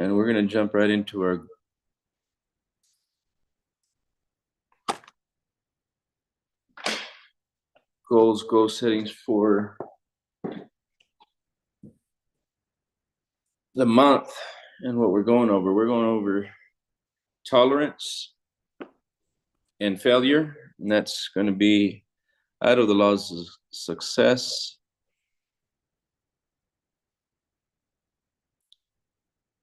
And we're going to jump right into our goal settings for the month. And what we're going over tolerance and failure, and that's going to be out of the laws of success.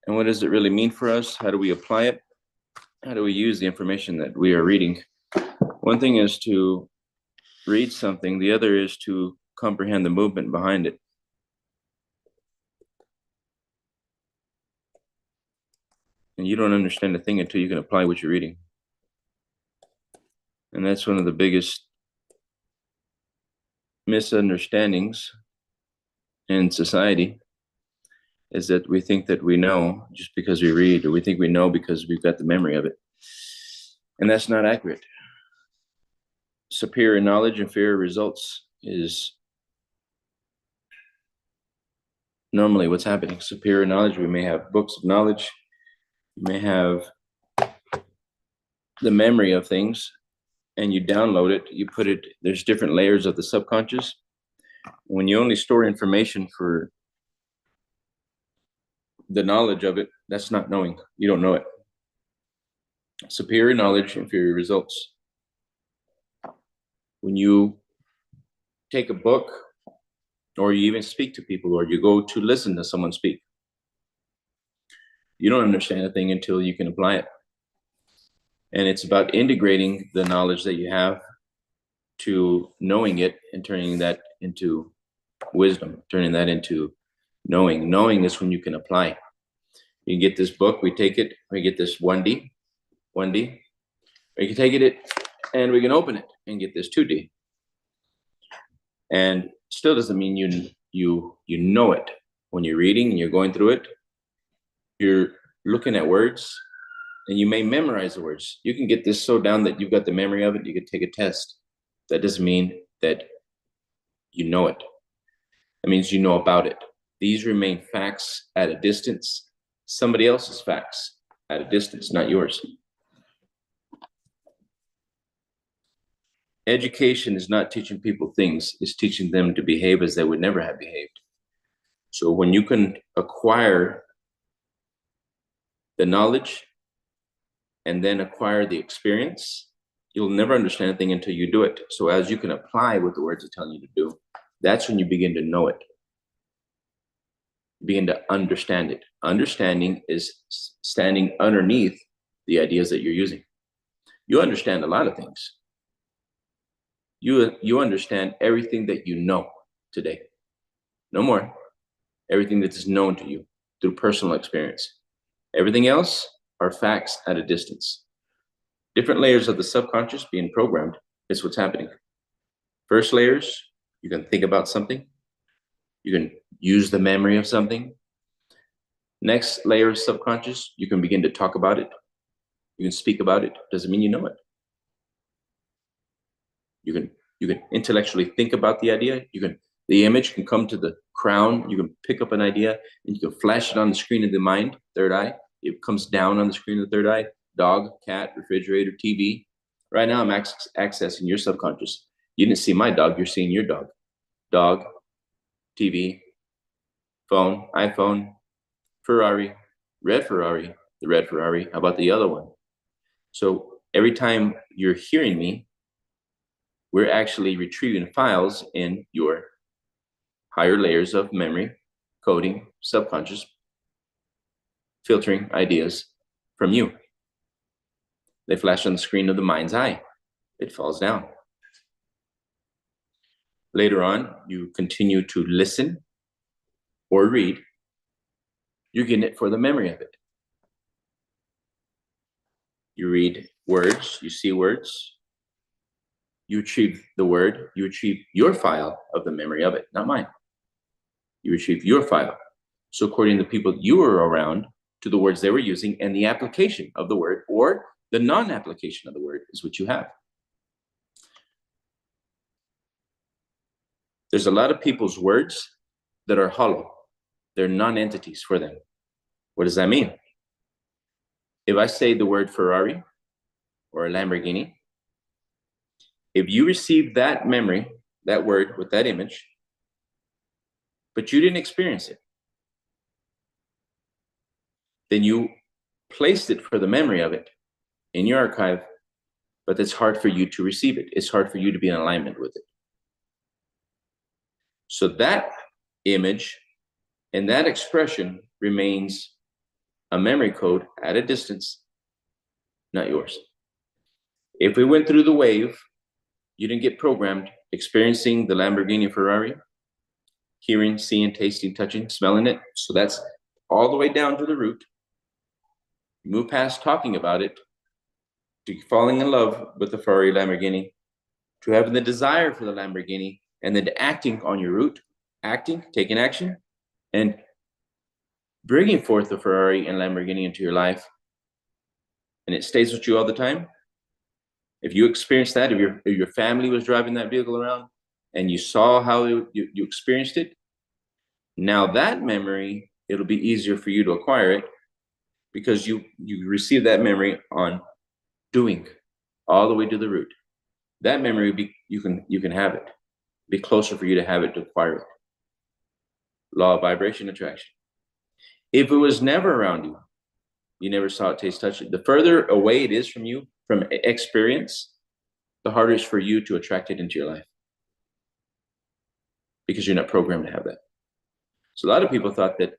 And what does it really mean for us? How do we apply it? How do we use the information that we are reading? One thing is to read something, the other is to comprehend the movement behind it. And you don't understand a thing until you can apply what you're reading. And that's one of the biggest misunderstandings in society, is that we think that we know just because we read, or we think we know because we've got the memory of it. And that's not accurate. Superior knowledge, inferior results is normally what's happening. Superior knowledge, we may have books of knowledge, you may have the memory of things, and you download it, you put it, there's different layers of the subconscious. When you only store information for the knowledge of it, that's not knowing. You don't know it. Superior knowledge, inferior results. When you take a book, or you even speak to people, or you go to listen to someone speak, you don't understand a thing until you can apply it. And it's about integrating the knowledge that you have to knowing it and turning that into wisdom, turning that into knowing. Knowing is when you can apply. You get this book, we take it, we get this 1D, we can take it and we can open it and get this 2D. And still doesn't mean you know it. When you're reading and you're going through it, you're looking at words and you may memorize the words. You can get this so down that you've got the memory of it, you could take a test. That doesn't mean that you know it. That means you know about it. These remain facts at a distance. Somebody else's facts at a distance, not yours. Education is not teaching people things, it's teaching them to behave as they would never have behaved. So when you can acquire the knowledge and then acquire the experience, you'll never understand a thing until you do it. So as you can apply what the words are telling you to do, that's when you begin to know it. You begin to understand it. Understanding is standing underneath the ideas that you're using. You understand a lot of things. You understand everything that you know today. No more. Everything that is known to you through personal experience. Everything else are facts at a distance. Different layers of the subconscious being programmed is what's happening. First layers, you can think about something. You can use the memory of something. Next layer of subconscious, you can begin to talk about it. You can speak about it. Doesn't mean you know it. You can intellectually think about the idea. The image can come to the crown. You can pick up an idea and you can flash it on the screen of the mind, third eye. It comes down on the screen of the third eye. Dog, cat, refrigerator, TV. Right now I'm accessing your subconscious. You didn't see my dog, you're seeing your dog. Dog, TV, phone, iPhone, Ferrari, the red Ferrari. How about the other one? So every time you're hearing me, we're actually retrieving files in your higher layers of memory, coding, subconscious, filtering ideas from you. They flash on the screen of the mind's eye. It falls down. Later on, you continue to listen or read. You're getting it for the memory of it. You read words, you see words, you retrieve the word, you retrieve your file of the memory of it, not mine. You retrieve your file. So according to the people you were around, to the words they were using, and the application of the word or the non-application of the word is what you have. There's a lot of people's words that are hollow. They're non-entities for them. What does that mean? if I say the word Ferrari or a Lamborghini, if you receive that memory, that word with that image, but you didn't experience it, then you placed it for the memory of it in your archive, but it's hard for you to receive it. It's hard for you to be in alignment with it. So that image and that expression remains a memory code at a distance, not yours. If we went through the wave, you didn't get programmed experiencing the Lamborghini Ferrari, hearing, seeing, tasting, touching, smelling it. So that's all the way down to the root. You move past talking about it to falling in love with the Ferrari Lamborghini, to having the desire for the Lamborghini, and then to acting on your root, acting, taking action, and bringing forth the Ferrari and Lamborghini into your life. And it stays with you all the time. If you experienced that, if your family was driving that vehicle around and you saw how you experienced it, now that memory, it'll be easier for you to acquire it because you receive that memory on doing all the way to the root. That memory, you can have it. Be closer for you to have it, to acquire it. Law of vibration attraction. If it was never around you, you never saw it, taste, touch it, the further away it is from you, from experience, the harder it is for you to attract it into your life because you're not programmed to have that. So a lot of people thought that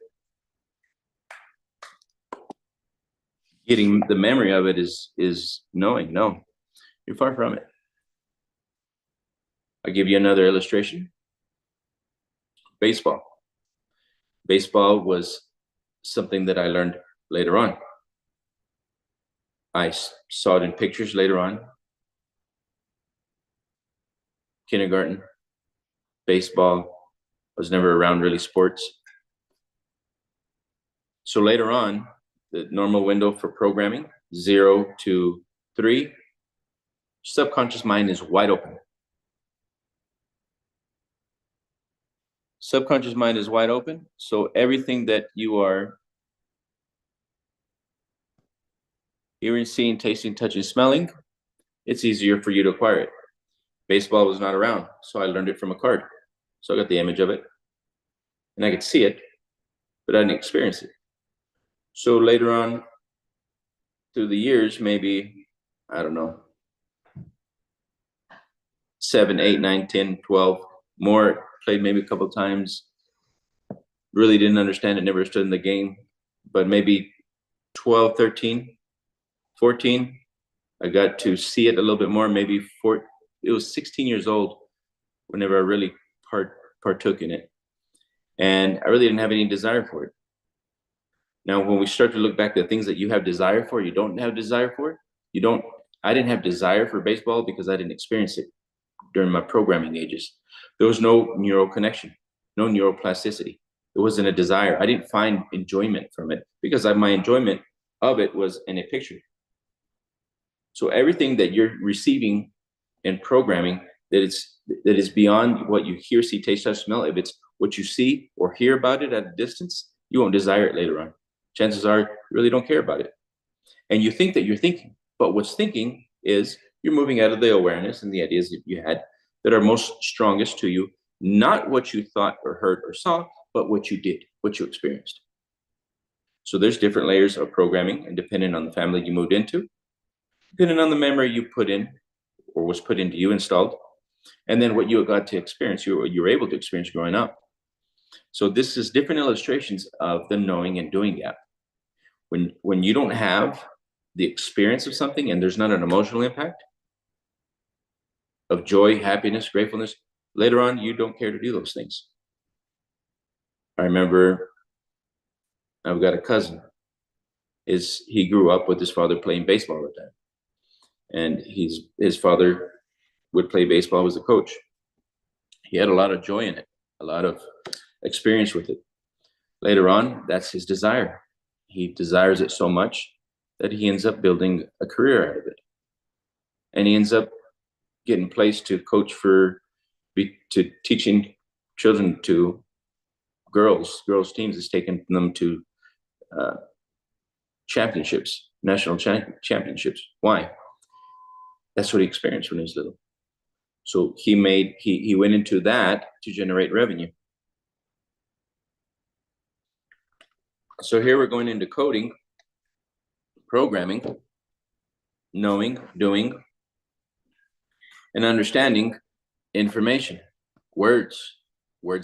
getting the memory of it is knowing. No, you're far from it. I'll give you another illustration. Baseball. Baseball was something that I learned later on. I saw it in pictures later on. Kindergarten, baseball. I was never around really sports. So later on, the normal window for programming, 0 to 3, subconscious mind is wide open. Subconscious mind is wide open. So everything that you are hearing, seeing, tasting, touching, smelling, it's easier for you to acquire it. Baseball was not around, so I learned it from a card. So I got the image of it, and I could see it, but I didn't experience it. So later on, through the years, maybe, I don't know, 7, 8, 9, 10, 12, more, played maybe a couple of times, really didn't understand it, never stood in the game, but maybe 12, 13, 14, I got to see it a little bit more, maybe it was 16 years old whenever I really partook in it. And I really didn't have any desire for it. Now, when we start to look back at things that you have desire for, you don't have desire for it. I didn't have desire for baseball because I didn't experience it during my programming ages. There was no neural connection, no neuroplasticity. It wasn't a desire. I didn't find enjoyment from it because my enjoyment of it was in a picture. So everything that you're receiving in programming that is beyond what you hear, see, taste, touch, smell, if it's what you see or hear about it at a distance, you won't desire it later on. Chances are you really don't care about it. And you think that you're thinking, but what's thinking is you're moving out of the awareness and the ideas that you had that are most strongest to you, not what you thought or heard or saw, but what you did, what you experienced. So there's different layers of programming, and depending on the family you moved into, depending on the memory you put in or was put into you, installed, and then what you got to experience, you were able to experience growing up. So this is different illustrations of the knowing and doing gap. When you don't have the experience of something and there's not an emotional impact of joy, happiness, gratefulness, later on, you don't care to do those things. I remember I've got a cousin. He grew up with his father playing baseball all the time. And his father would play baseball, was a coach. He had a lot of joy in it, a lot of experience with it. Later on, that's his desire. He desires it so much that he ends up building a career out of it. And he ends up getting placed to coach to teaching children to girls teams. Has taken them to championships national championships. Why? That's what he experienced when he was little. So he went into that to generate revenue. So here we're going into coding, programming, knowing, doing, and understanding information, words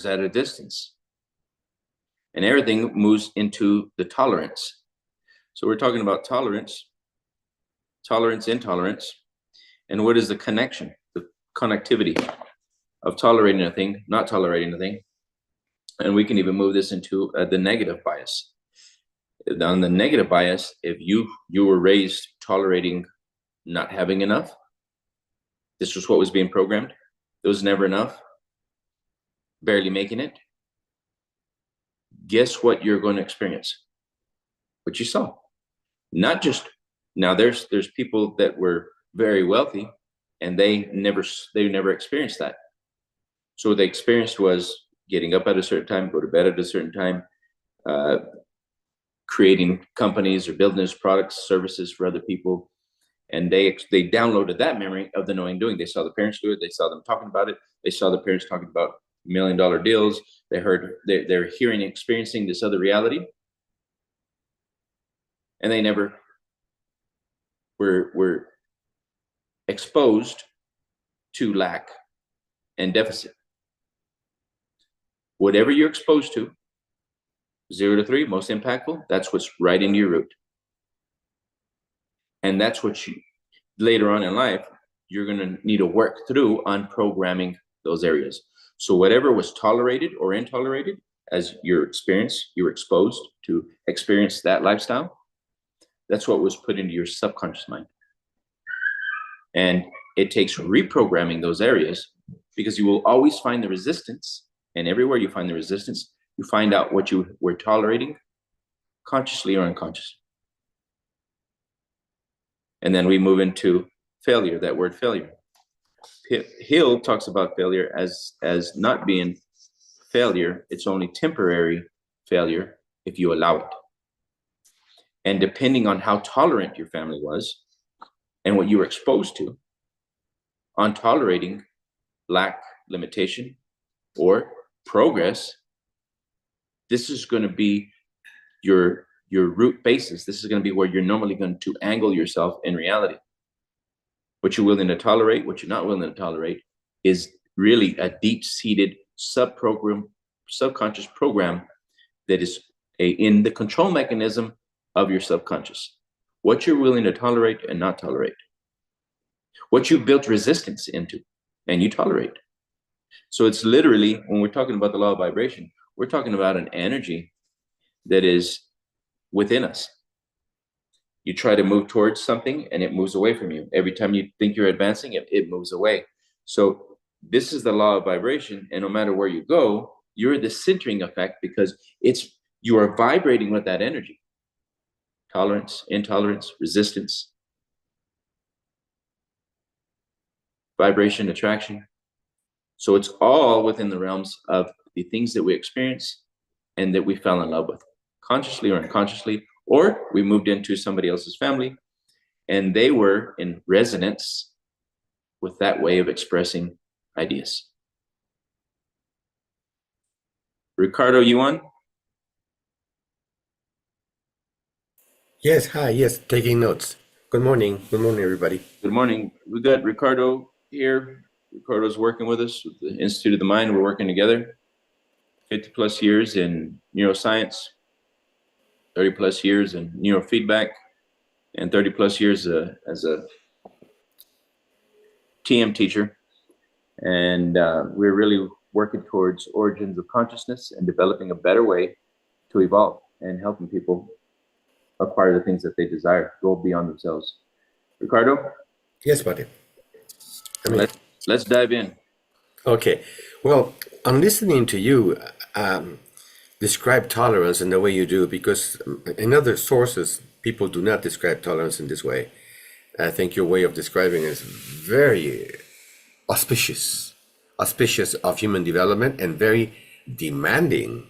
at a distance. And everything moves into the tolerance. So we're talking about tolerance, intolerance, and what is the connection, the connectivity of tolerating a thing, not tolerating a thing. And we can even move this into the negative bias. On the negative bias, if you were raised tolerating not having enough, this was what was being programmed. It was never enough, barely making it. Guess what you're going to experience? What you saw. Not just now. There's people that were very wealthy, and they never experienced that. So what they experienced was getting up at a certain time, go to bed at a certain time, creating companies or building those products, services for other people. And they downloaded that memory of the knowing doing. They saw the parents do it. They saw them talking about it. They saw the parents talking about $1 million deals. They're hearing and experiencing this other reality. And they never were exposed to lack and deficit. Whatever you're exposed to, 0 to 3, most impactful, that's what's right into your root. And that's what you, later on in life, you're going to need to work through on programming those areas. So whatever was tolerated or intolerated as your experience, you were exposed to experience that lifestyle, that's what was put into your subconscious mind. And it takes reprogramming those areas, because you will always find the resistance. And everywhere you find the resistance, you find out what you were tolerating, consciously or unconsciously. And then we move into failure, that word failure. Hill talks about failure as not being failure. It's only temporary failure if you allow it. And depending on how tolerant your family was and what you were exposed to on tolerating lack, limitation, or progress, this is going to be your root basis. This is going to be where you're normally going to angle yourself in reality. What you're willing to tolerate, what you're not willing to tolerate, is really a deep-seated subconscious program that is in the control mechanism of your subconscious. What you're willing to tolerate and not tolerate. What you built resistance into and you tolerate. So it's literally, when we're talking about the law of vibration, we're talking about an energy that is within us. You try to move towards something and it moves away from you. Every time you think you're advancing, it moves away. So this is the law of vibration. And no matter where you go, you're the centering effect, because you are vibrating with that energy. Tolerance, intolerance, resistance, vibration, attraction. So it's all within the realms of the things that we experience and that we fell in love with, consciously or unconsciously, or we moved into somebody else's family and they were in resonance with that way of expressing ideas. Ricardo, you on? Yes, hi, yes, taking notes. Good morning, everybody. Good morning. We got Ricardo here. Ricardo's working with us with the Institute of the Mind. We're working together. 50 plus years in neuroscience, 30 plus years in neurofeedback, and 30 plus years as a TM teacher. And we're really working towards origins of consciousness and developing a better way to evolve and helping people acquire the things that they desire, go beyond themselves. Ricardo? Yes, buddy. Let's dive in. Okay. Well, I'm listening to you describe tolerance in the way you do, because in other sources, people do not describe tolerance in this way. I think your way of describing is very auspicious of human development and very demanding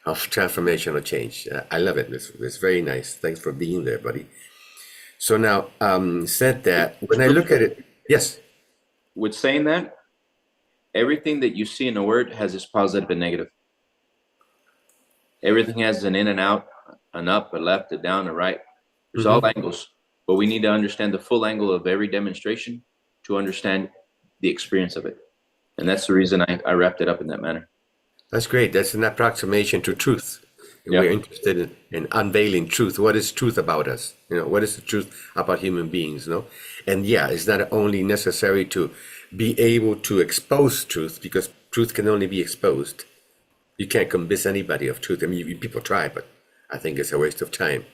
of transformational change. I love it. It's very nice. Thanks for being there, buddy. So now, said that, when I look at it, yes. With saying that, everything that you see in a word has its positive and negative. Everything has an in and out, an up, a left, a down, a right. There's all angles, but we need to understand the full angle of every demonstration to understand the experience of it. And that's the reason I wrapped it up in that manner. That's great. That's an approximation to truth. Yeah. We're interested in unveiling truth. What is truth about us? What is the truth about human beings? And yeah, it's not only necessary to be able to expose truth, because truth can only be exposed. You can't convince anybody of truth. I mean, people try, but I think it's a waste of time.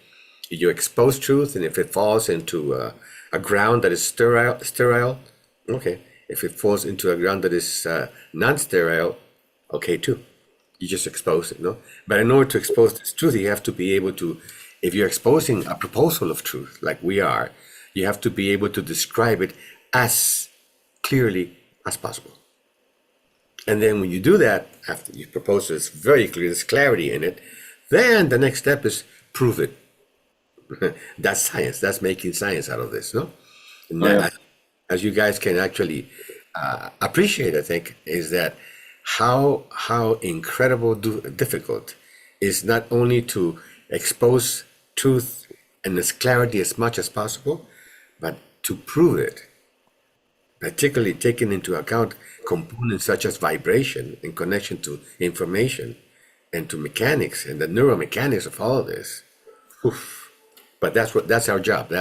You expose truth, and if it falls into a ground that is sterile, okay. If it falls into a ground that is non-sterile, okay too. You just expose it, no? But in order to expose this truth, you have to be able to, if you're exposing a proposal of truth, like we are, you have to be able to describe it as clearly as possible. And then when you do that, after you propose it's very clear, there's clarity in it, then the next step is prove it. That's science. That's making science out of this, no? And that, as you guys can actually appreciate, I think, is that how incredible difficult is not only to expose truth and its clarity as much as possible, but to prove it, particularly taking into account components such as vibration in connection to information and to mechanics and the neuromechanics of all of this. Oof. But that's our job.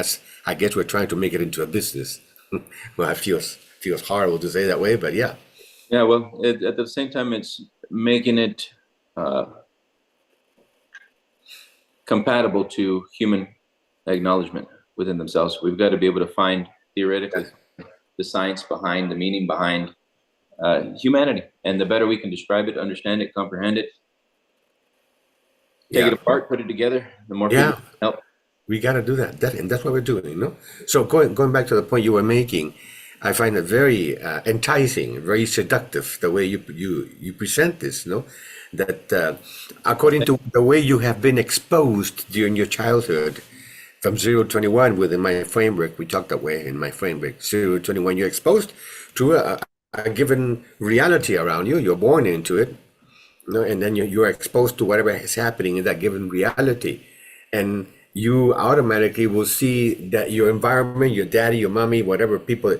I guess we're trying to make it into a business. Well, it feels horrible to say that way, but yeah. Yeah, well, at the same time, it's making it compatible to human acknowledgement within themselves. We've got to be able to find theoretically the science behind, the meaning behind humanity. And the better we can describe it, understand it, comprehend it, take it apart, put it together, the more people can help. We got to do that. And that's what we're doing, no? So going back to the point you were making, I find it very enticing, very seductive, the way you present this, no? That according to the way you have been exposed during your childhood, from 0 to 21 within my framework, we talked that way in my framework, 0 to 21, you're exposed to a given reality around you, you're born into it, and then you're exposed to whatever is happening in that given reality. And you automatically will see that your environment, your daddy, your mommy, whatever people,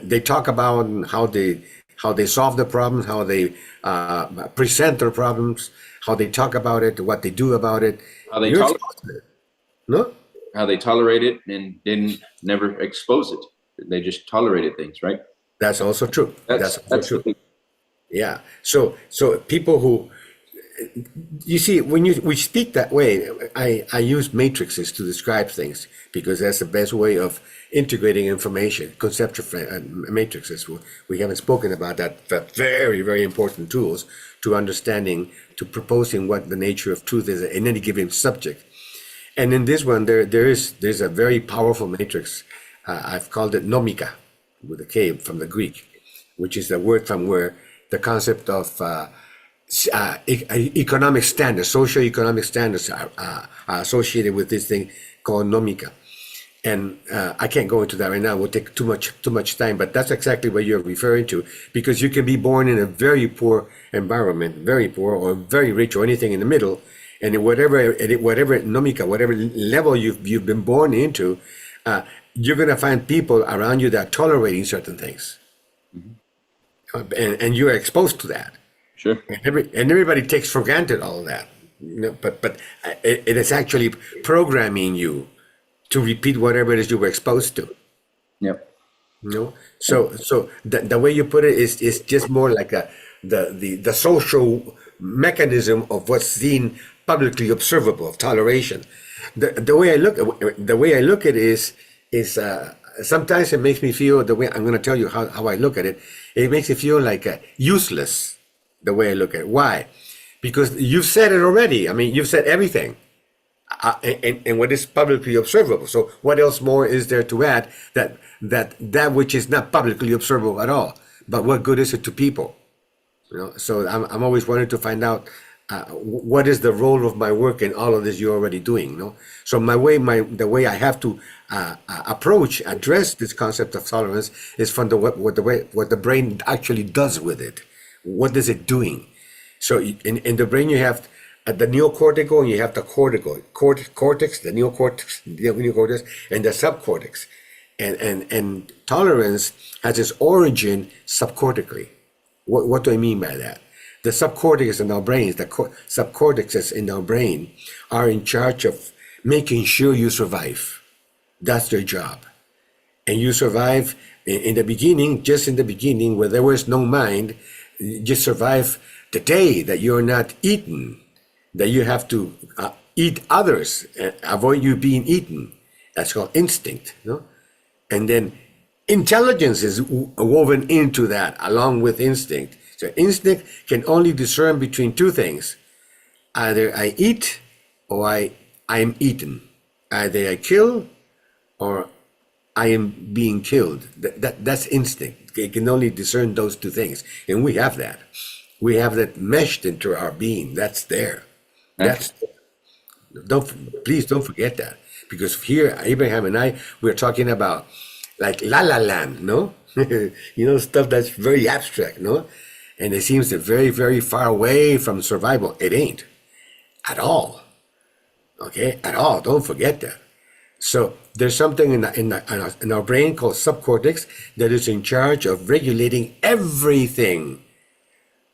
they talk about how they solve the problems, how they present their problems, how they talk about it, what they do about it. How they tolerate it. No? How they tolerate it and didn't never expose it. They just tolerated things, right? That's also true. That's also true. The Yeah. So people who, you see, when we speak that way, I use matrices to describe things because that's the best way of integrating information. Conceptual matrices. We haven't spoken about that, but very, very important tools to understanding, to proposing what the nature of truth is in any given subject. And in this one, there's a very powerful matrix. I've called it nomica, with a K from the Greek, which is the word from where the concept of economic standards, socio-economic standards are associated with this thing called nomica. And I can't go into that right now. It will take too much time, but that's exactly what you're referring to, because you can be born in a very poor environment, very poor, or very rich, or anything in the middle, and whatever nomica, whatever level you've been born into, you're going to find people around you that are tolerating certain things, and you're exposed to that. Sure. And everybody takes for granted all of that, but it is actually programming you to repeat whatever it is you were exposed to. Yep. So the way you put it is just more like the social mechanism of what's seen publicly observable of toleration. The way I look at it is sometimes it makes me feel, the way I'm going to tell you how I look at it. It makes it feel like useless. The way I look at it. Why? Because you've said it already. I mean, you've said everything, and what is publicly observable. So what else more is there to add that which is not publicly observable at all? But what good is it to people? So I'm always wanting to find out what is the role of my work in all of this you're already doing, no? So the way I have to address this concept of tolerance is from what the brain actually does with it. What is it doing? So in the brain you have the neocortical and you have the cortex, the neocortex, and the subcortex, and tolerance has its origin subcortically. What do I mean by that? The subcortex in our brains, the subcortexes in our brain are in charge of making sure you survive. That's their job. And you survive in the beginning, just in the beginning, where there was no mind, you just survive the day that you're not eaten, that you have to eat others, avoid you being eaten. That's called instinct, no? And then intelligence is woven into that along with instinct. So instinct can only discern between two things. Either I eat or I am eaten. Either I kill or I am being killed. That's instinct. It can only discern those two things. And we have that. We have that meshed into our being. That's there. Please don't forget that. Because here, Abraham and I, we're talking about like La La Land, no? Stuff that's very abstract, no? And it seems that very, very far away from survival. It ain't at all. Okay, at all. Don't forget that. So there's something in our brain called subcortex that is in charge of regulating everything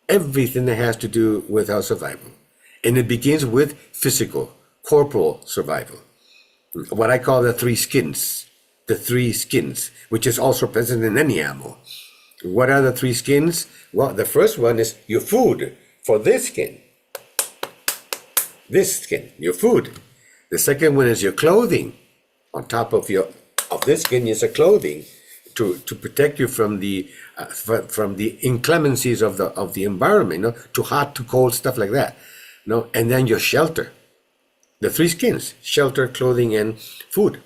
that has to do with our survival. And it begins with physical, corporal survival. What I call the three skins, which is also present in any animal. What are the three skins? Well, the first one is your food for this skin. This skin, your food. The second one is your clothing. On top of this skin is a clothing to protect you from the inclemencies of the environment, too hot, too cold, stuff like that. And then your shelter. The three skins: shelter, clothing, and food.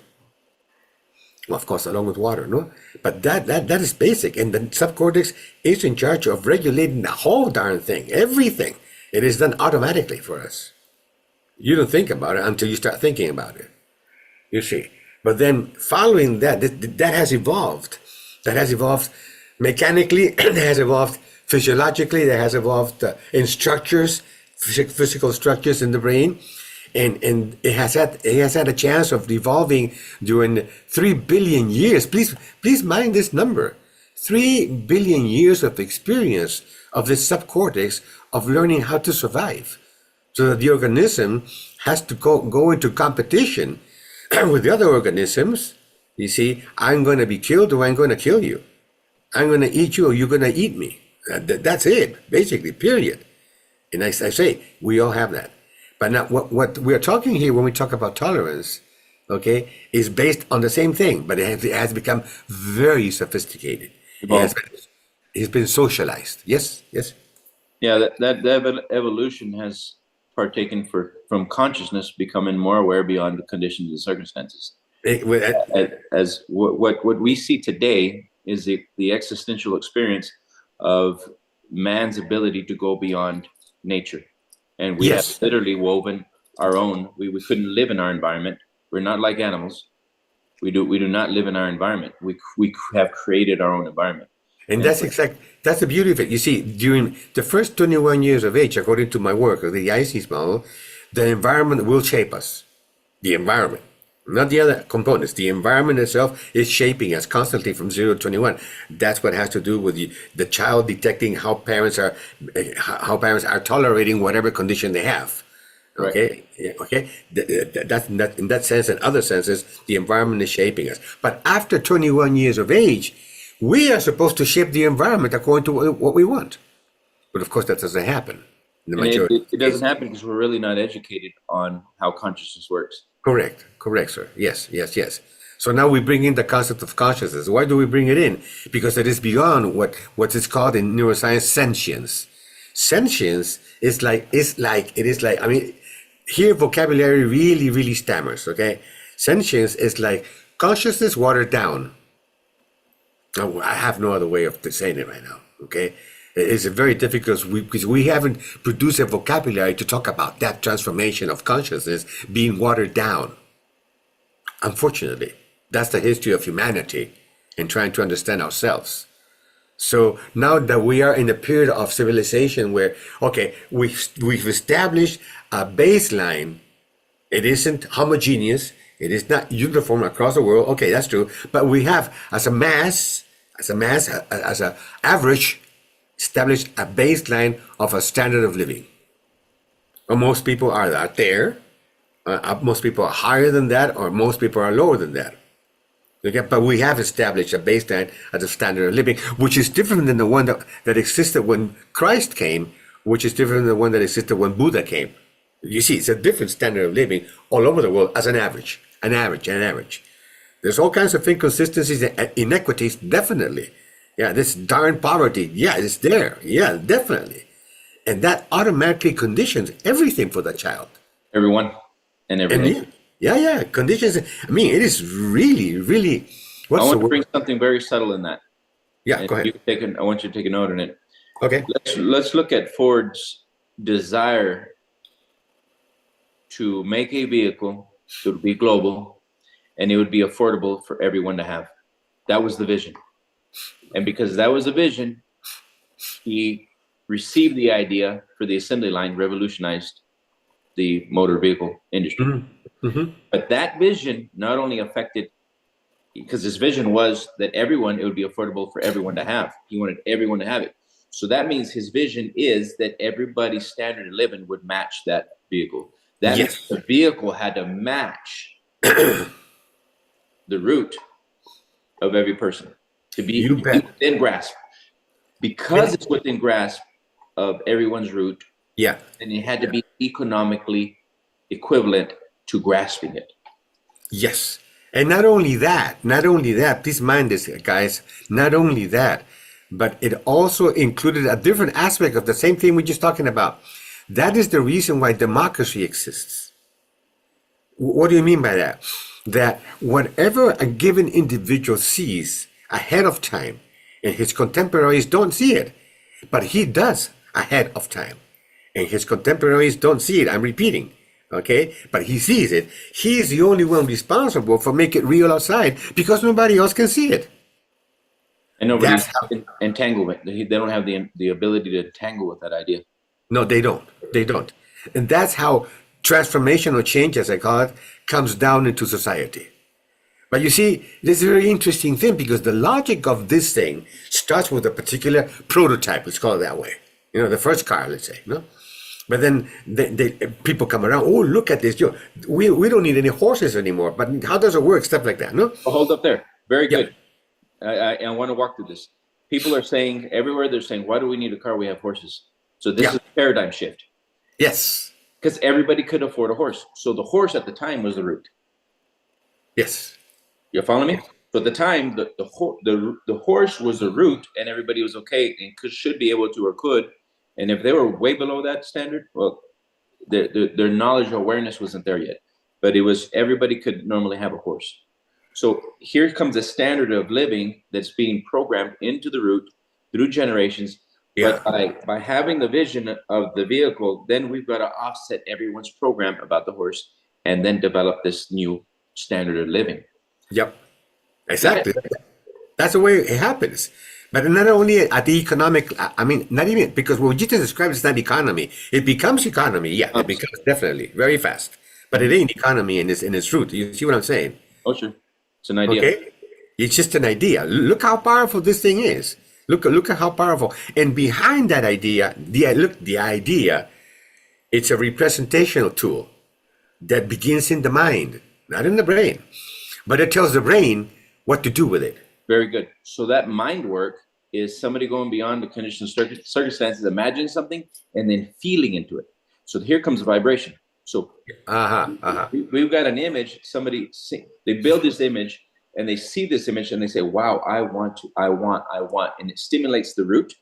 Well, of course, along with water, no? But that is basic. And the subcortex is in charge of regulating the whole darn thing, everything. It is done automatically for us. You don't think about it until you start thinking about it. You see. But then following that has evolved. That has evolved mechanically, that has evolved physiologically, that has evolved in structures, physical structures in the brain. And it has had a chance of evolving during 3 billion years. Please mind this number. 3 billion years of experience of this subcortex of learning how to survive. So that the organism has to go into competition with the other organisms. You see, I'm going to be killed or I'm going to kill you. I'm going to eat you or you're going to eat me. That's it, basically, period. And I say, we all have that. But now what we're talking here when we talk about tolerance, okay, is based on the same thing, but it has become very sophisticated. It's been socialized. Yes. Yeah, that evolution has partaken from consciousness becoming more aware beyond the conditions and circumstances. As what we see today is the existential experience of man's ability to go beyond nature. And we have literally woven our own. We couldn't live in our environment. We're not like animals. We do not live in our environment. We have created our own environment. And that's the beauty of it. You see, during the first 21 years of age, according to my work, the ICES model, the environment will shape us. The environment, not the other components. The environment itself is shaping us constantly from 0 to 21. That's what has to do with the child detecting how parents are tolerating whatever condition they have. Okay, right. Okay. In that sense and other senses, the environment is shaping us. But after 21 years of age, we are supposed to shape the environment according to what we want. But of course, that doesn't happen. It doesn't happen because we're really not educated on how consciousness works. Correct, sir. Yes. So now we bring in the concept of consciousness. Why do we bring it in? Because it is beyond what is called in neuroscience sentience. Sentience is like, I mean, here vocabulary really, really stammers, okay? Sentience is like consciousness watered down. I have no other way of saying it right now, okay? It's very difficult because we haven't produced a vocabulary to talk about that transformation of consciousness being watered down. Unfortunately, that's the history of humanity in trying to understand ourselves. So now that we are in a period of civilization where, okay, we've established a baseline. It isn't homogeneous. It is not uniform across the world. Okay, that's true. But we have, as a average, established a baseline of a standard of living. Well, most people are not there. Most people are higher than that, or most people are lower than that. Okay, but we have established a baseline as a standard of living, which is different than the one that existed when Christ came, which is different than the one that existed when Buddha came. You see, it's a different standard of living all over the world as an average, an average, an average. There's all kinds of inconsistencies and inequities, definitely. Yeah, this darn poverty, yeah, it's there. Yeah, definitely. And that automatically conditions everything for the child. Everyone and And everything. yeah, conditions. I mean, it is really, really. I What's the want to word? bring something very subtle in that. Yeah, And go ahead. I want you to take a note on it. Okay. Let's look at Ford's desire to make a vehicle that would be global and it would be affordable for everyone to have. That was the vision. And because that was the vision, he received the idea for the assembly line, revolutionized the motor vehicle industry. Mm-hmm. But that vision not only affected, because his vision was that it would be affordable for everyone to have. He wanted everyone to have it. So that means his vision is that everybody's standard of living would match that vehicle. That means Yes. the vehicle had to match the root of every person to You be bet. within grasp. Because it's within grasp of everyone's root, Yeah. then it had to be economically equivalent to grasping it. Yes. And not only that, please mind this, guys, not only that, but it also included a different aspect of the same thing we're just talking about. That is the reason why democracy exists. What do you mean by that? That whatever a given individual sees ahead of time, and his contemporaries don't see it, but he does ahead of time, and his contemporaries don't see it. I'm repeating, okay? But he sees it. He is the only one responsible for making it real outside because nobody else can see it. And nobody's That's how. entanglement. They don't have the ability to tangle with that idea. No, they don't. They don't. And that's how transformational change, as I call it, comes down into society. But you see, this is a very interesting thing because the logic of this thing starts with a particular prototype, let's call it that way. You know, the first car, let's say, no? But then people come around, oh, look at this. We don't need any horses anymore. But how does it work? Stuff like that, no? Oh, hold up there. Very Yeah. good. I want to walk through this. People are saying everywhere, they're saying, why do we need a car? We have horses. So this Yeah. is a paradigm shift Yes. because everybody could afford a horse. So the horse at the time was the root. Yes. You follow me? So at the time, the horse was the root, and everybody was okay and should be able to or could. And if they were way below that standard, well, their knowledge or awareness wasn't there yet. But it was everybody could normally have a horse. So here comes a standard of living that's being programmed into the root through generations. Yeah. But by having the vision of the vehicle, then we've got to offset everyone's program about the horse and then develop this new standard of living. Yep. Exactly. That's the way it happens. But not only at the economic, I mean, not even, because what you just described is not economy. It becomes economy. Yeah, it becomes definitely very fast. But it ain't economy in its root. You see what I'm saying? Oh, sure. It's an idea. Okay? It's just an idea. Look how powerful this thing is. Look at how powerful. And behind that idea, the idea, it's a representational tool that begins in the mind, not in the brain. But it tells the brain what to do with it. Very good. So that mind work is somebody going beyond the conditions, circumstances, imagining something, and then feeling into it. So here comes vibration. So we've got an image. They build this image, and they see this image, and they say, "Wow, I want, and it stimulates the root,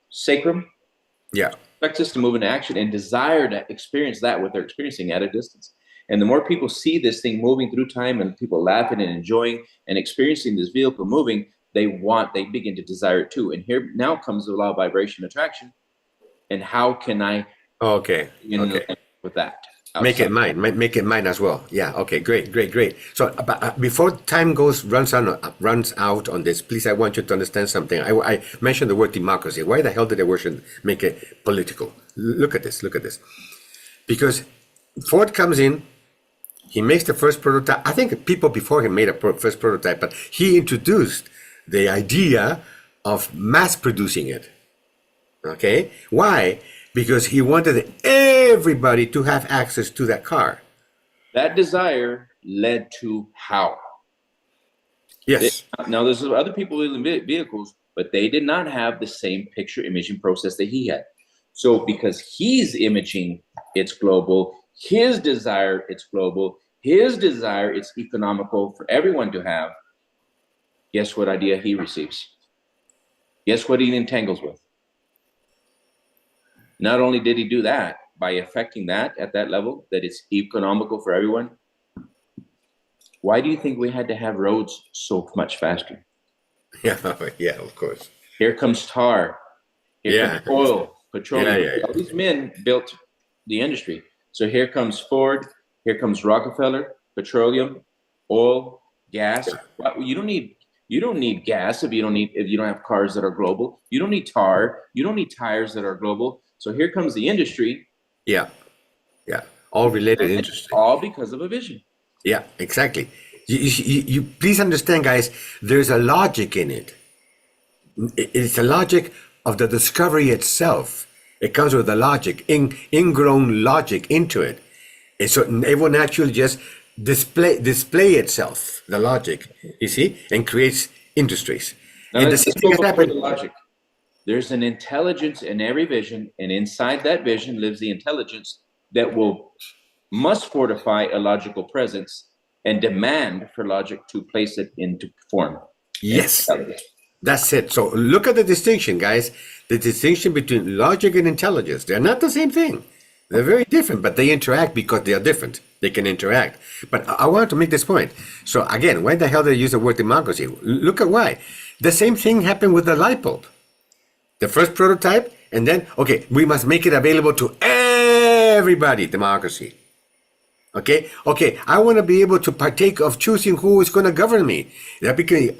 sacrum, Yeah. plexus to move into action, and desire to experience that what they're experiencing at a distance. And the more people see this thing moving through time and people laughing and enjoying and experiencing this vehicle moving, they begin to desire it too. And here now comes the law of vibration attraction. And how can I Okay. Okay. with that? Make it mine. Make it mine as well. Yeah. Okay. Great. Great. Great. So, before time runs out on this, please, I want you to understand something. I mentioned the word democracy. Why the hell did I make it political? Look at this. Look at this. Because Ford comes in, he makes the first prototype. I think people before him made a first prototype, but he introduced the idea of mass producing it. Okay. Why? Because he wanted everybody to have access to that car. That desire led to how? Yes. Now, there's other people in vehicles, but they did not have the same picture imaging process that he had. So because he's imaging, it's global. His desire, it's global. His desire, it's economical for everyone to have. Guess what idea he receives? Guess what he entangles with? Not only did he do that, by affecting that at that level, that it's economical for everyone, why do you think we had to have roads so much faster? Yeah, yeah, of course. Here comes tar. Here comes oil, petroleum. Yeah. All these men built the industry. So here comes Ford, here comes Rockefeller, petroleum, oil, gas. Yeah. You don't need gas if you don't have cars that are global. You don't need tar. You don't need tires that are global. So here comes the industry. Yeah. All related industry. All because of a vision. Yeah, exactly. You please understand, guys, there's a logic in it. It's the logic of the discovery itself. It comes with the logic, ingrown logic into it. And so it will naturally just display itself, the logic, you see, and creates industries. Now, and the same thing has happened. The logic. There's an intelligence in every vision, and inside that vision lives the intelligence that must fortify a logical presence and demand for logic to place it into form. Yes, that's it. So look at the distinction, guys. The distinction between logic and intelligence. They're not the same thing. They're very different, but they interact because they are different. They can interact. But I want to make this point. So again, why the hell did I use the word democracy? Look at why. The same thing happened with the light bulb. The first prototype, and then, okay, we must make it available to everybody, democracy. Okay, I want to be able to partake of choosing who is going to govern me. Everybody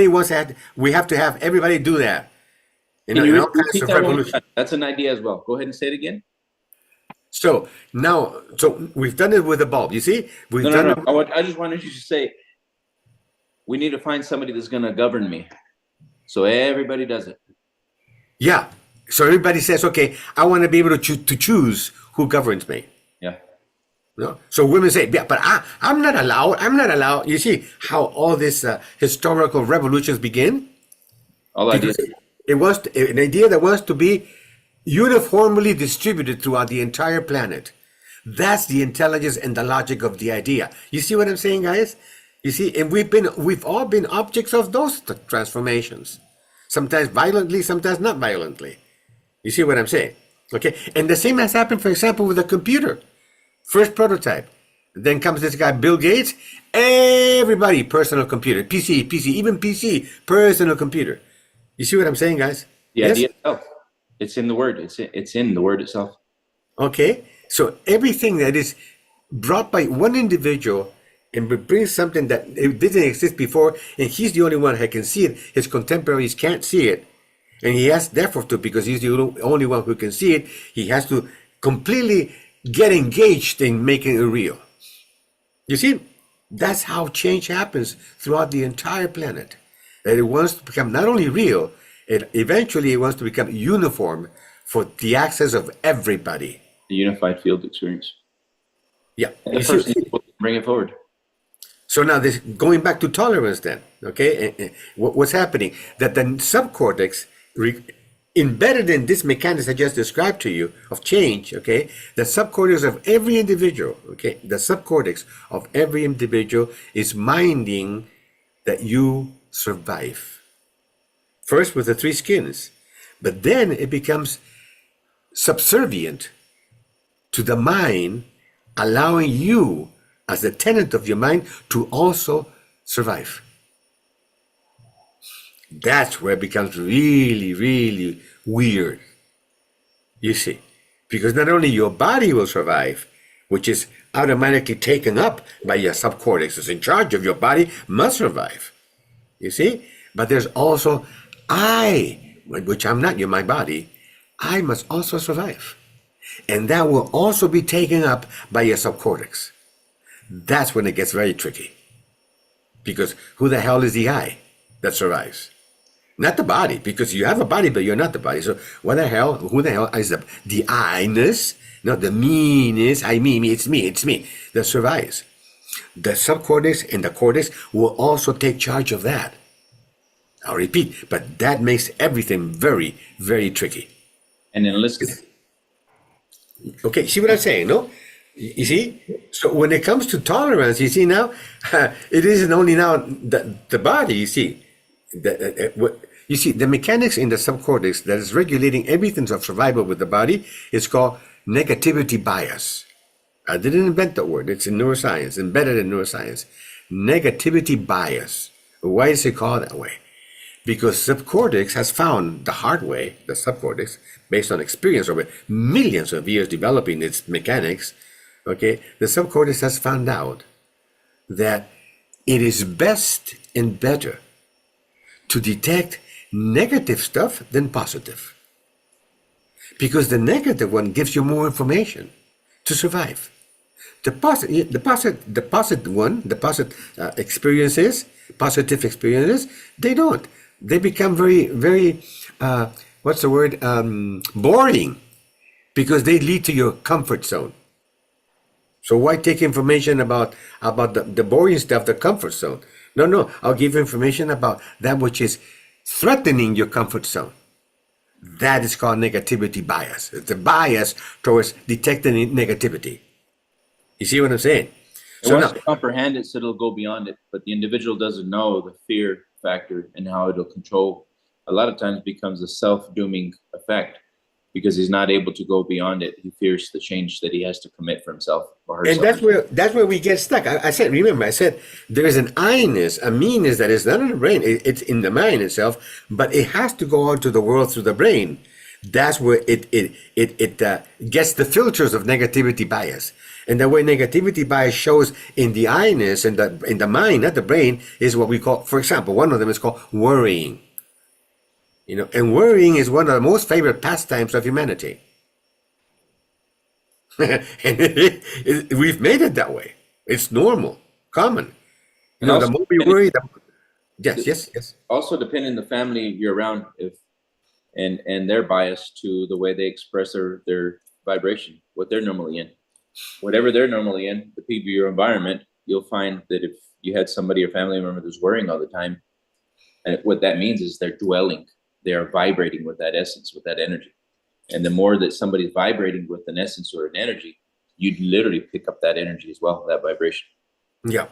wants that. We have to have everybody do that. All kinds of revolution. That's an idea as well. Go ahead and say it again. So now, we've done it with the bulb. You see, I just wanted you to say, we need to find somebody that's going to govern me. So everybody does it. Yeah. So everybody says, okay, I want to be able to choose who governs me. Yeah. No? So women say, yeah, but I'm not allowed. You see how all these historical revolutions begin? It was an idea that wants to be uniformly distributed throughout the entire planet. That's the intelligence and the logic of the idea. You see what I'm saying, guys? You see, and we've all been objects of those transformations. Sometimes violently, sometimes not violently. You see what I'm saying? Okay, and the same has happened, for example, with a computer. First prototype. Then comes this guy, Bill Gates. Everybody, personal computer. PC, even PC, personal computer. You see what I'm saying, guys? The idea itself. It's in the word. It's in the word itself. Okay, so everything that is brought by one individual and brings something that it didn't exist before, and he's the only one who can see it. His contemporaries can't see it. And he has, therefore, to, because he's the only one who can see it, he has to completely get engaged in making it real. You see, that's how change happens throughout the entire planet. That it wants to become not only real, it eventually wants to become uniform for the access of everybody. The unified field experience. Yeah. And the person bring it forward. So now this, going back to tolerance then, okay, what's happening? That the subcortex, embedded in this mechanism I just described to you of change, okay, the subcortex of every individual, okay, the subcortex of every individual is minding that you survive. First with the three skins, but then it becomes subservient to the mind, allowing you as the tenant of your mind to also survive. That's where it becomes really, really weird. You see, because not only your body will survive, which is automatically taken up by your subcortex, is in charge of your body, must survive. You see, but there's also I, which I'm not. You're my body. I must also survive, and that will also be taken up by your subcortex. That's when it gets very tricky, because who the hell is the I that survives? Not the body, because you have a body, but you're not the body. So what the hell? Who the hell is the I-ness, not the me-ness? I, me, it's me that survives. The subcortex and the cortex will also take charge of that. I'll repeat, but that makes everything very, very tricky. And enlisted. Okay, see what I'm saying, no? You see? So when it comes to tolerance, you see now, it isn't only now the body, you see. You see, the mechanics in the subcortex that is regulating everything of survival with the body is called negativity bias. I didn't invent the word. It's in neuroscience, embedded in neuroscience. Negativity bias. Why is it called that way? Because subcortex has found the hard way, the subcortex, based on experience over millions of years developing its mechanics, okay, the subcortex has found out that it is best and better to detect negative stuff than positive. Because the negative one gives you more information to survive. The positive experiences, positive experiences, they don't. They become very, very, what's the word? Boring, because they lead to your comfort zone. So why take information about the boring stuff, the comfort zone? No, I'll give information about that which is threatening your comfort zone. That is called negativity bias. It's a bias towards detecting negativity. You see what I'm saying? It wants to comprehend it so it'll go beyond it, but the individual doesn't know the fear factor and how it'll control. A lot of times becomes a self-dooming effect because he's not able to go beyond it. He fears the change that he has to commit for himself or herself. And that's where we get stuck. I said, remember, I said there is an I-ness, a me-ness that is not in the brain. It's in the mind itself, but it has to go out to the world through the brain. That's where it gets the filters of negativity bias. And the way negativity bias shows in the I-ness and in the mind, not the brain, is what we call, for example, one of them is called worrying. You know, and worrying is one of the most favorite pastimes of humanity. And we've made it that way. It's normal, common. You know, the more we worry, yes. Also, depending on the family you're around, if and their bias to the way they express their vibration, what they're normally in, whatever they're normally in, the people your environment, you'll find that if you had somebody or family member that's worrying all the time, and what that means is they're dwelling, they are vibrating with that essence, with that energy. And the more that somebody's vibrating with an essence or an energy, you'd literally pick up that energy as well, that vibration. Yeah.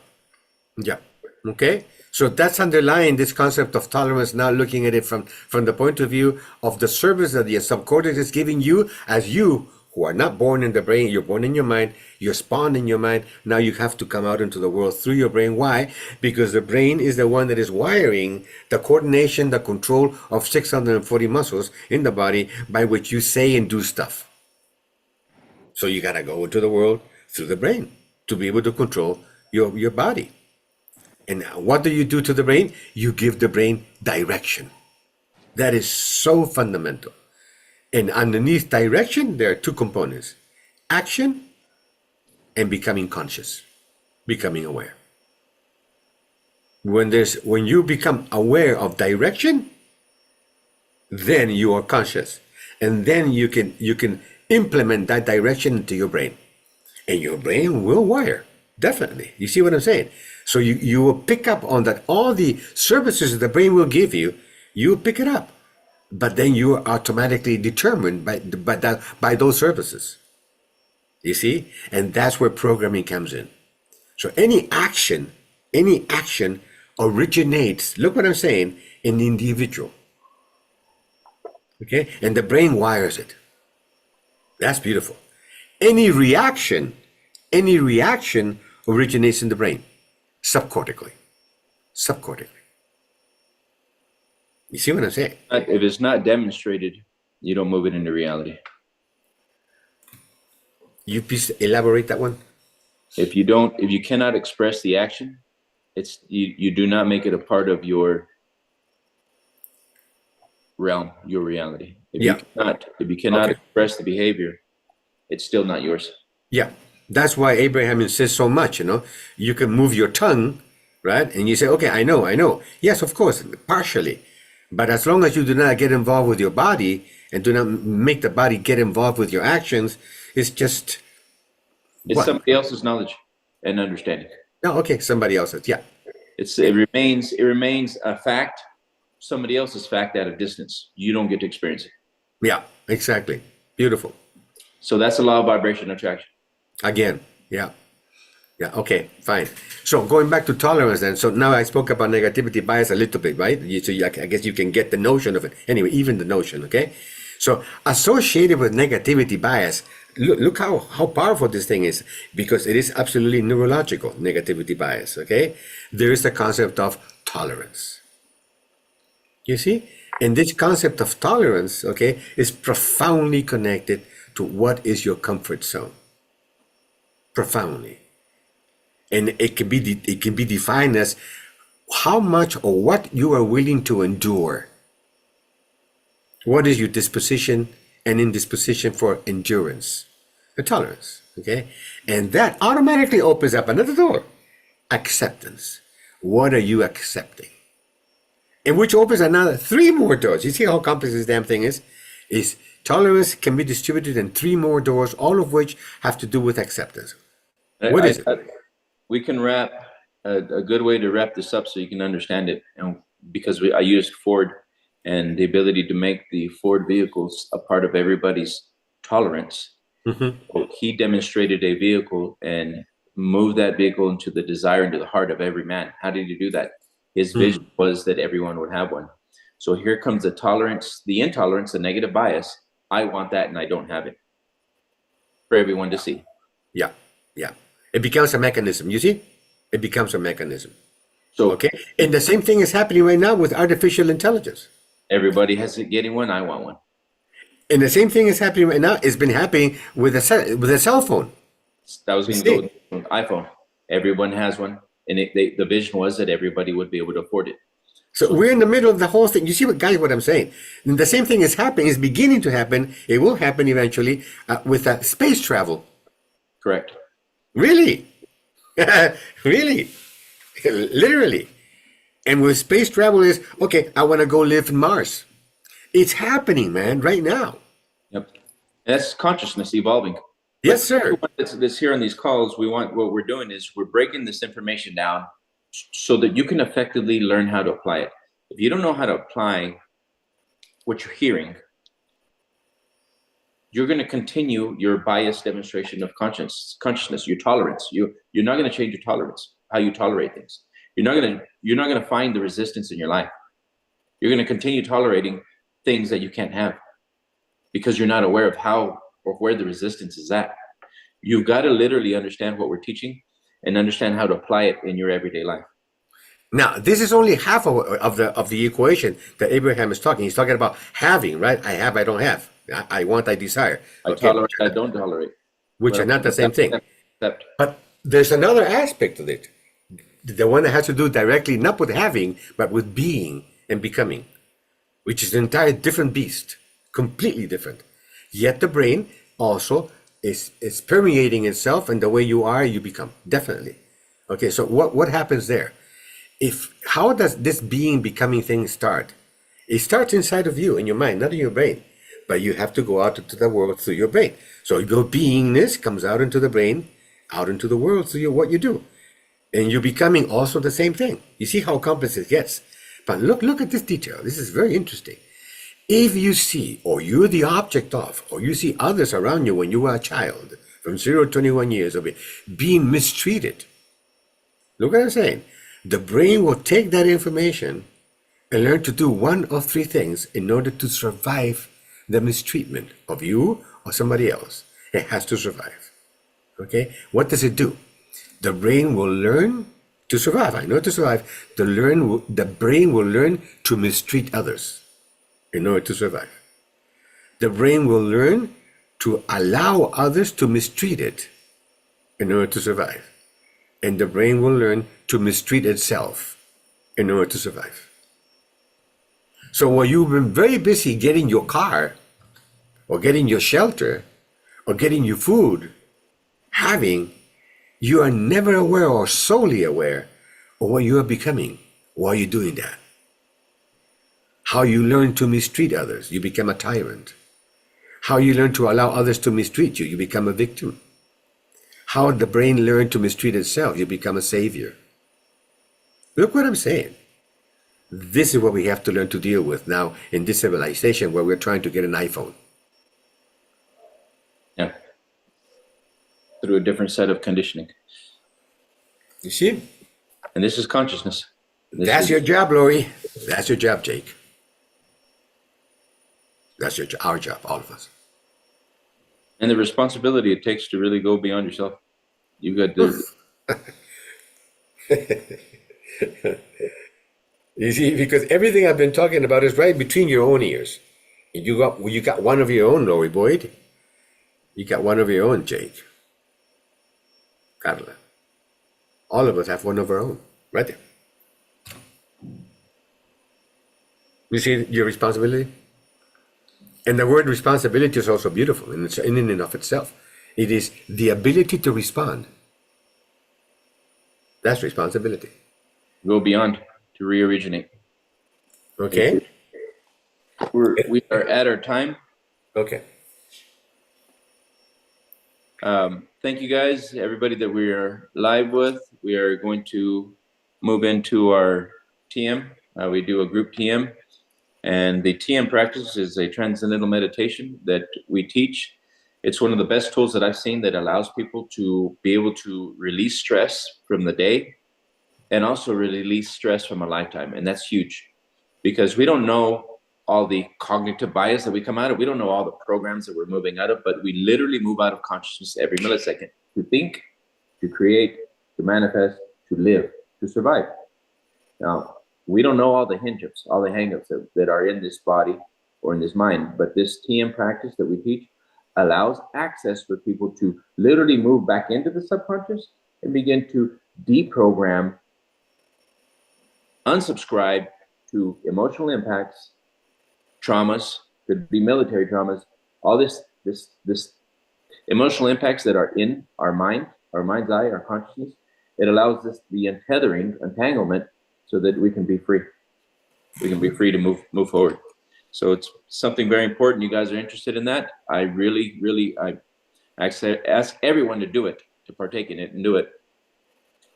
Okay. So that's underlying this concept of tolerance, now looking at it from the point of view of the service that the subcortex is giving you, as you who are not born in the brain, you're born in your mind, you're spawned in your mind. Now you have to come out into the world through your brain. Why? Because the brain is the one that is wiring the coordination, the control of 640 muscles in the body by which you say and do stuff. So you got to go into the world through the brain to be able to control your body. And what do you do to the brain? You give the brain direction. That is so fundamental. And underneath direction, there are two components: action and becoming conscious, becoming aware. When you become aware of direction, then you are conscious. And then you can implement that direction into your brain. And your brain will wire, definitely. You see what I'm saying? So you will pick up on that. All the services that the brain will give you, you will pick it up. But then you are automatically determined by those services. You see? And that's where programming comes in. So any action originates, look what I'm saying, in the individual. Okay? And the brain wires it. That's beautiful. Any reaction originates in the brain, subcortically. You see what I'm saying? If it's not demonstrated, you don't move it into reality. You please elaborate that one. If you cannot express the action, you do not make it a part of your realm, your reality. Yeah. If you cannot Okay. express the behavior, it's still not yours. Yeah. That's why Abraham insists so much, You can move your tongue, right? And you say, okay, I know. Yes, of course, partially. But as long as you do not get involved with your body and do not make the body get involved with your actions, it's just It's what? somebody else's knowledge and understanding. No, okay, somebody else's. Yeah. It remains a fact, somebody else's fact at a distance. You don't get to experience it. Yeah, exactly. Beautiful. So that's the law of vibration attraction. Again, yeah. Yeah, okay, fine. So going back to tolerance then, so now I spoke about negativity bias a little bit, right? I guess you can get the notion of it. Anyway, even the notion, okay? So associated with negativity bias, look how powerful this thing is, because it is absolutely neurological, negativity bias, okay? There is the concept of tolerance. You see? And this concept of tolerance, okay, is profoundly connected to what is your comfort zone. Profoundly. And it can be defined as how much or what you are willing to endure. What is your disposition and indisposition for endurance? The tolerance, okay? And that automatically opens up another door. Acceptance. What are you accepting? And which opens another 3 more doors. You see how complex this damn thing is? Is tolerance can be distributed in 3 more doors, all of which have to do with acceptance. What is it? We can wrap a good way to wrap this up so you can understand it. And because I used Ford and the ability to make the Ford vehicles a part of everybody's tolerance. Mm-hmm. He demonstrated a vehicle and moved that vehicle into the desire, into the heart of every man. How did he do that? His vision was that everyone would have one. So here comes the tolerance, the intolerance, the negative bias. I want that and I don't have it for everyone to see. Yeah, yeah. It becomes a mechanism, you see? It becomes a mechanism. So, okay. And the same thing is happening right now with artificial intelligence. Everybody has it getting one, I want one. And the same thing is happening right now. It's been happening with a cell phone. That was going to go with iPhone. Everyone has one. And the vision was that everybody would be able to afford it. So we're in the middle of the whole thing. You see what I'm saying? And the same thing is happening, is beginning to happen. It will happen eventually with space travel. Correct. Really? Really? Literally. And with space travel is, okay, I want to go live in Mars. It's happening, man, right now. Yep. That's consciousness evolving. Yes, sir. This here on these calls, what we're doing is we're breaking this information down so that you can effectively learn how to apply it. If you don't know how to apply what you're hearing, you're going to continue your biased demonstration of consciousness, your tolerance. You're not going to change your tolerance, how you tolerate things. You're not going to find the resistance in your life. You're going to continue tolerating things that you can't have because you're not aware of how or where the resistance is at. You've got to literally understand what we're teaching and understand how to apply it in your everyday life. Now, this is only half of the equation that Abraham is talking. He's talking about having, right? I have, I don't have. I want, I desire. I tolerate, I don't tolerate. Which are not the same thing. But there's another aspect of it. The one that has to do directly, not with having, but with being and becoming, which is an entire different beast, completely different. Yet the brain also is permeating itself, and the way you are, you become, definitely. Okay, so what happens there? How does this being becoming thing start? It starts inside of you, in your mind, not in your brain. But you have to go out into the world through your brain. So your beingness comes out into the brain, out into the world through what you do. And you're becoming also the same thing. You see how complex it gets. But look at this detail. This is very interesting. If you see, or you're the object of, or you see others around you when you were a child, from 0 to 21 years of it, being mistreated, look what I'm saying. The brain will take that information and learn to do one of 3 things in order to survive the mistreatment of you or somebody else. It has to survive. Okay? What does it do? The brain will learn To survive, I know to survive. The brain will learn to mistreat others in order to survive. The brain will learn to allow others to mistreat it in order to survive. And the brain will learn to mistreat itself in order to survive. So while you've been very busy getting your car, or getting your shelter, or getting your food, you are never aware or solely aware of what you are becoming while you're doing that. How you learn to mistreat others, you become a tyrant. How you learn to allow others to mistreat you, you become a victim. How the brain learns to mistreat itself, you become a savior. Look what I'm saying. This is what we have to learn to deal with now in this civilization where we're trying to get an iPhone. Yeah. Through a different set of conditioning. You see? And this is consciousness. That's your job, Lori. That's your job, Jake. That's our job, all of us. And the responsibility it takes to really go beyond yourself. You've got to. You see, because everything I've been talking about is right between your own ears. You got one of your own, Lori Boyd. You got one of your own, Jake. Carla. All of us have one of our own, right there. You see your responsibility? And the word responsibility is also beautiful in and of itself. It is the ability to respond. That's responsibility. Go beyond, to re-originate. Okay. We are at our time. Okay. Thank you guys, everybody that we are live with. We are going to move into our TM. We do a group TM. And the TM practice is a transcendental meditation that we teach. It's one of the best tools that I've seen that allows people to be able to release stress from the day and also release stress from a lifetime. And that's huge because we don't know all the cognitive bias that we come out of. We don't know all the programs that we're moving out of, but we literally move out of consciousness every millisecond to think, to create, to manifest, to live, to survive. Now, we don't know all the hang-ups, all the hang-ups that are in this body or in this mind, but this TM practice that we teach allows access for people to literally move back into the subconscious and begin to deprogram, unsubscribe to emotional impacts, traumas, could be military traumas, all this emotional impacts that are in our mind, our mind's eye, our consciousness. It allows this the entanglement, so that we can be free. We can be free to move forward. So it's something very important. You guys are interested in that. I really ask everyone to do it, to partake in it and do it.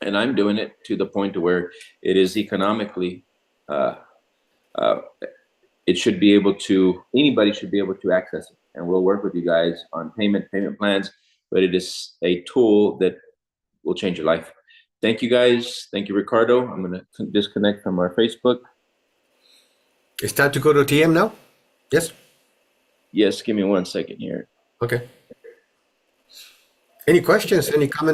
And I'm doing it to the point to where it is economically, it should be able to, anybody should be able to access it. And we'll work with you guys on payment plans, but it is a tool that will change your life. Thank you guys. Thank you, Ricardo. I'm going to disconnect from our Facebook. It's time to go to TM now? Yes? Yes, give me 1 second here. Okay. Any questions? Any comments?